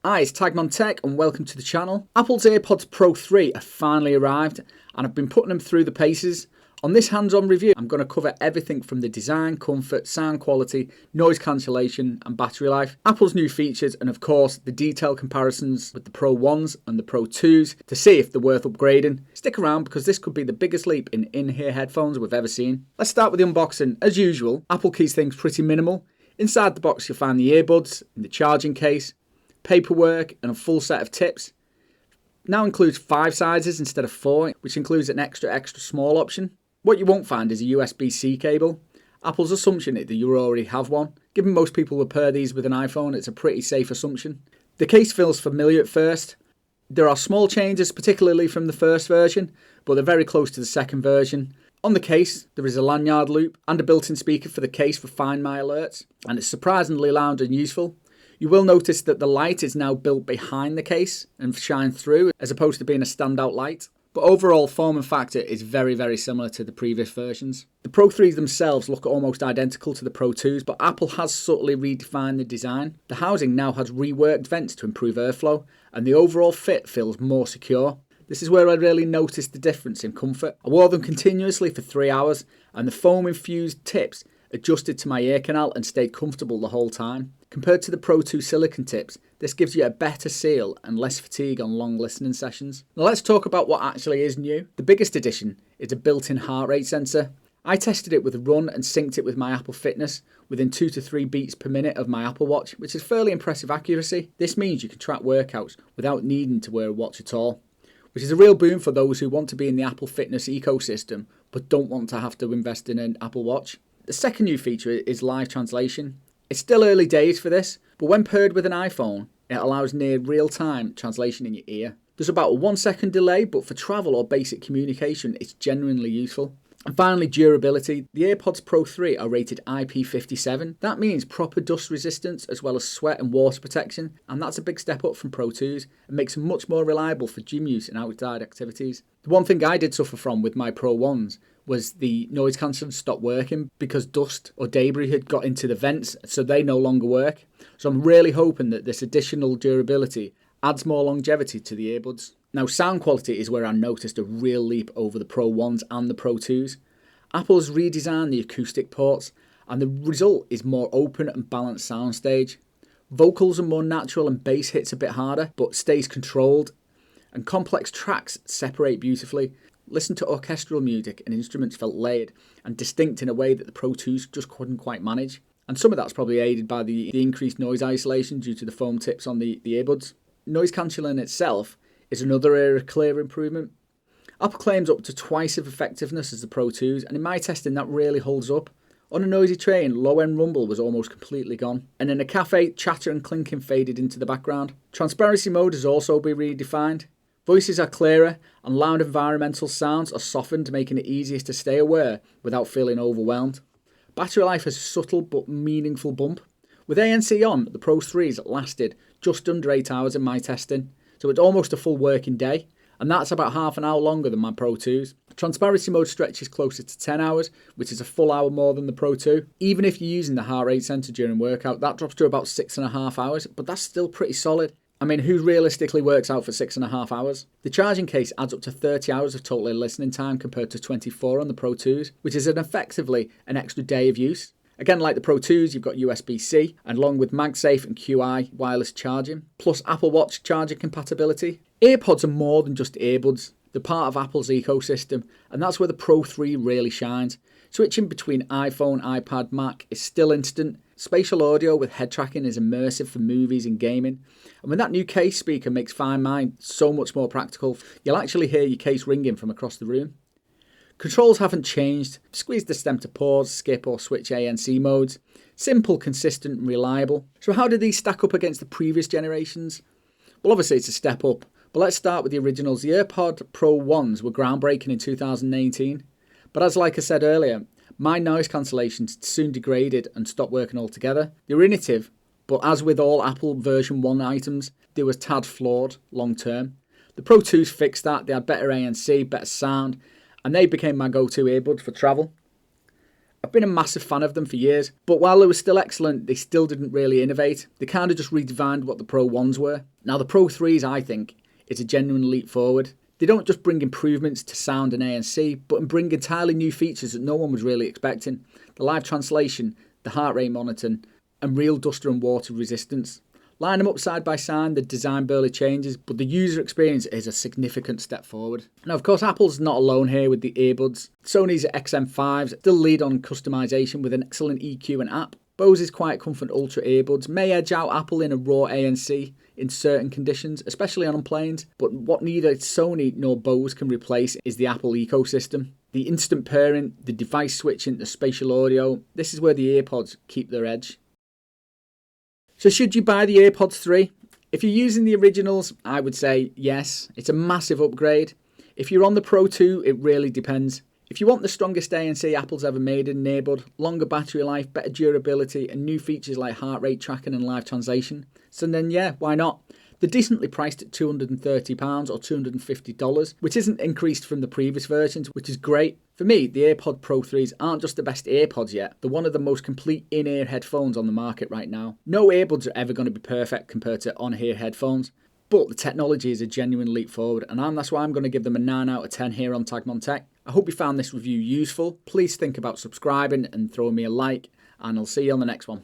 Hi, it's Tagmond Tech and welcome to the channel. Apple's AirPods Pro 3 have finally arrived and I've been putting them through the paces. On this hands-on review, I'm going to cover everything from the design, comfort, sound quality, noise cancellation and battery life, Apple's new features and of course the detailed comparisons with the Pro 1s and the Pro 2s to see if they're worth upgrading. Stick around because this could be the biggest leap in in-ear headphones we've ever seen. Let's start with the unboxing. As usual, Apple keeps things pretty minimal. Inside the box you'll find the earbuds in the charging case, paperwork and a full set of tips. Now includes 5 sizes instead of 4, which includes an extra small option. What you won't find is a USB-C cable. Apple's assumption is that you already have one. Given most people will pair these with an iPhone, it's a pretty safe assumption. The case feels familiar at first. There are small changes, particularly from the first version, but they're very close to the second version. On the case, there is a lanyard loop and a built-in speaker for the case for Find My alerts, and it's surprisingly loud and useful. You will notice that the light is now built behind the case and shines through as opposed to being a standout light. But overall, form and factor is very similar to the previous versions. The Pro 3s themselves look almost identical to the Pro 2s, but Apple has subtly redefined the design. The housing now has reworked vents to improve airflow, and the overall fit feels more secure. This is where I really noticed the difference in comfort. I wore them continuously for 3 hours, and the foam-infused tips adjusted to my ear canal and stayed comfortable the whole time. Compared to the Pro 2 silicone tips, this gives you a better seal and less fatigue on long listening sessions. Now let's talk about what actually is new. The biggest addition is a built-in heart rate sensor. I tested it with a run and synced it with my Apple Fitness within 2 to 3 beats per minute of my Apple Watch, which is fairly impressive accuracy. This means you can track workouts without needing to wear a watch at all, which is a real boon for those who want to be in the Apple Fitness ecosystem but don't want to have to invest in an Apple Watch. The second new feature is live translation. It's still early days for this, but when paired with an iPhone, it allows near real-time translation in your ear. There's about a 1 second delay, but for travel or basic communication, it's genuinely useful. And finally, durability. The AirPods Pro 3 are rated IP57. That means proper dust resistance as well as sweat and water protection, and that's a big step up from Pro 2s and makes them much more reliable for gym use and outside activities. The one thing I did suffer from with my Pro 1s was the noise cancelling stopped working because dust or debris had got into the vents, so they no longer work. So I'm really hoping that this additional durability adds more longevity to the earbuds. Now sound quality is where I noticed a real leap over the Pro 1s and the Pro 2s. Apple's redesigned the acoustic ports and the result is more open and balanced soundstage. Vocals are more natural and bass hits a bit harder but stays controlled, and complex tracks separate beautifully. Listen to orchestral music and instruments felt layered and distinct in a way that the Pro 2s just couldn't quite manage. And some of that's probably aided by the increased noise isolation due to the foam tips on the earbuds. Noise cancelling itself is another area of clear improvement. Apple claims up to twice of effectiveness as the Pro 2s, and in my testing that really holds up. On a noisy train, low-end rumble was almost completely gone, and in a cafe, chatter and clinking faded into the background. Transparency mode has also been redefined. Voices are clearer and loud environmental sounds are softened, making it easier to stay aware without feeling overwhelmed. Battery life has a subtle but meaningful bump. With ANC on, the Pro 3s lasted just under 8 hours in my testing, so it's almost a full working day, and that's about half an hour longer than my Pro 2s. Transparency mode stretches closer to 10 hours, which is a full hour more than the Pro 2. Even if you're using the heart rate sensor during workout, that drops to about 6.5 hours, but that's still pretty solid. I mean, who realistically works out for 6.5 hours? The charging case adds up to 30 hours of total listening time compared to 24 on the Pro 2s, which is effectively an extra day of use. Again, like the Pro 2s, you've got USB-C, and along with MagSafe and QI wireless charging, plus Apple Watch charging compatibility. AirPods are more than just earbuds. They're part of Apple's ecosystem, and that's where the Pro 3 really shines. Switching between iPhone, iPad, Mac is still instant. Spatial audio with head tracking is immersive for movies and gaming. And when that new case speaker makes Find My so much more practical, you'll actually hear your case ringing from across the room. Controls haven't changed. Squeeze the stem to pause, skip or switch ANC modes. Simple, consistent and reliable. So how do these stack up against the previous generations? Well, obviously it's a step up. But let's start with the originals. The AirPod Pro 1s were groundbreaking in 2018. But as like I said earlier, my noise cancellation soon degraded and stopped working altogether. They were innovative, but as with all Apple version 1 items, they were tad flawed long term. The Pro 2s fixed that. They had better ANC, better sound, and they became my go-to earbud for travel. I've been a massive fan of them for years, but while they were still excellent, they still didn't really innovate. They kind of just redefined what the Pro 1s were. Now the Pro 3s, I think, is a genuine leap forward. They don't just bring improvements to sound and ANC, but bring entirely new features that no one was really expecting. The live translation, the heart rate monitoring, and real duster and water resistance. Line them up side by side, the design barely changes, but the user experience is a significant step forward. Now, of course, Apple's not alone here with the earbuds. Sony's XM5s still lead on customization with an excellent EQ and app. Bose's QuietComfort Ultra earbuds may edge out Apple in a raw ANC in certain conditions, especially on planes, but what neither Sony nor Bose can replace is the Apple ecosystem. The instant pairing, the device switching, the spatial audio, this is where the AirPods keep their edge. So should you buy the AirPods 3? If you're using the originals, I would say yes, it's a massive upgrade. If you're on the Pro 2, it really depends. If you want the strongest ANC Apple's ever made in an earbud, longer battery life, better durability, and new features like heart rate tracking and live translation, so then yeah, why not? They're decently priced at £230 or $250, which isn't increased from the previous versions, which is great. For me, the AirPods Pro 3s aren't just the best AirPods yet, they're one of the most complete in-ear headphones on the market right now. No earbuds are ever going to be perfect compared to on-ear headphones, but the technology is a genuine leap forward, and that's why I'm going to give them a 9 out of 10 here on Tagmond Tech. I hope you found this review useful. Please think about subscribing and throwing me a like, and I'll see you on the next one.